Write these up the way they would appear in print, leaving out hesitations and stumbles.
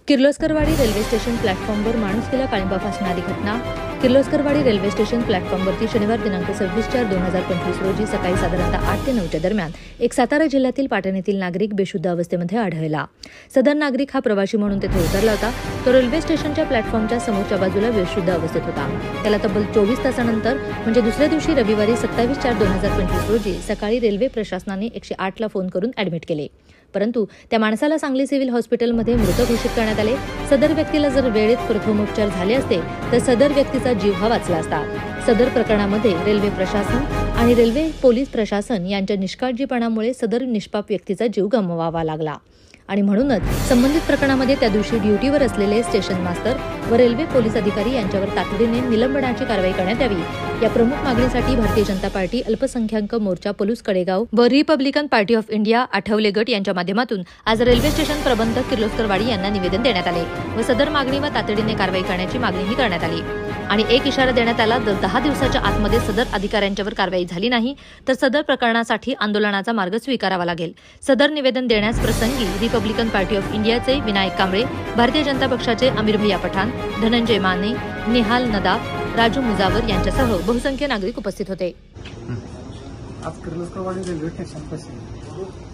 Kirloskarwadi railway station प्लॅटफॉर्मवर माणुसकीला काळिंबा फासणारी घटना। किर्लोस्करवाडी रेल्वे स्टेशन प्लॅटफॉर्मवरती शनिवार दिनांक 26/4/2025 रोजी सकाळी साधारणतः 8 ते 9च्या दरम्यान एक सातारा जिल्ह्यातील पाटण येथील नागरिक बेशुद्ध अवस्थेमध्ये आढळला। सदर नागरिक हा प्रवासी म्हणून तेथे उतरला होता। तो रेल्वे स्टेशनच्या प्लॅटफॉर्मच्या समोरच्या बाजूला बेशुद्ध अवस्थेत होता। त्याला तब्बल 24 तासानंतर म्हणजे दुसऱ्या दिवशी रविवारी 27/4/2025 रोजी सकाळी रेल्वे प्रशासनाने 108ला फोन करून ॲडमिट केले, परंतु त्या माणसाला सांगली सिव्हिल हॉस्पिटलमध्ये मृत घोषित करण्यात आले। सदर व्यक्तीला जर वेळेत प्रथमोपचार झाले असते तर सदर व्यक्तीचा जीव हा वाचला असता। सदर प्रकरणामध्ये रेल्वे प्रशासन आणि रेल्वे पोलीस प्रशासन यांच्या निष्काळजीपणामुळे सदर निष्पाप व्यक्तीचा जीव गमवावा लागला आणि म्हणूनच संबंधित प्रकरणामध्ये त्या दिवशी ड्युटीवर असलेले स्टेशन मास्तर व रेल्वे पोलीस अधिकारी यांच्यावर तातडीने निलंबनाची कारवाई करण्यात यावी या प्रमुख मागणीसाठी भारतीय जनता पार्टी अल्पसंख्याक मोर्चा पलूस कडेगाव व Republican party of India Athawale गट यांच्या माध्यमातून आज रेल्वे स्टेशन प्रबंधक किर्लोस्करवाडी यांना निवेदन देण्यात आले व सदर मागणीवर तातडीने कारवाई करण्याची मागणीही करण्यात आली आणि एक इशारा देण्यात आला, जर 10 दिवसाच्या आतमध्ये सदर अधिकाऱ्यांच्यावर कारवाई झाली नाही तर सदर प्रकरणासाठी आंदोलनाचा मार्ग स्वीकारावा लागेल। सदर निवेदन देण्यास प्रसंगी रिपब्लिकन पार्टी ऑफ इंडियाचे विनायक कांबळे, भारतीय जनता पक्षाचे अमीर भैया पठाण, धनंजय माने, निहाल नदाफ, राजू मुजावर यांच्यासह बहुसंख्य नागरिक उपस्थित होते। आज किर्लोस्करवाडी रेल्वे स्टेशनपाशी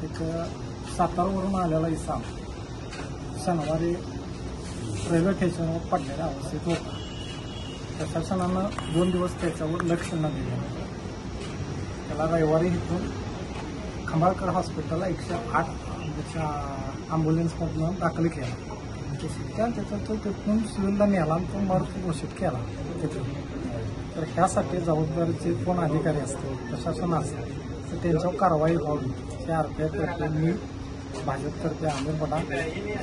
एक सातारावरून आलेला इसम शनिवारी रेल्वे स्टेशनवर पडलेल्या अवस्थेत होता। प्रशासनानं 2 दिवस त्याच्यावर लक्ष न दिलं। त्याला रविवारी इथून खंबाळकर हॉस्पिटलला 108 ॲम्ब्युलन्समधून दाखल केला। त्याचा तो तिथून सिव्हिलला नेला आणि तो मृत घोषित केला तिथून। तर ह्यासाठी जबाबदारीचे कोण अधिकारी असतील, प्रशासन असेल तर त्यांच्यावर कारवाई व्हावी हे RPI मी भाजपतर्फे आमिर पठाण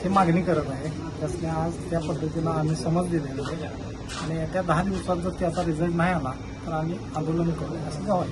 ही मागणी करत आहे। त्यासने आज त्या पद्धतीनं आम्ही समज दिलेली आहे आणि येत्या 10 दिवसात जर त्याचा रिझल्ट नाही आला तर आम्ही आंदोलन करू असं जावं।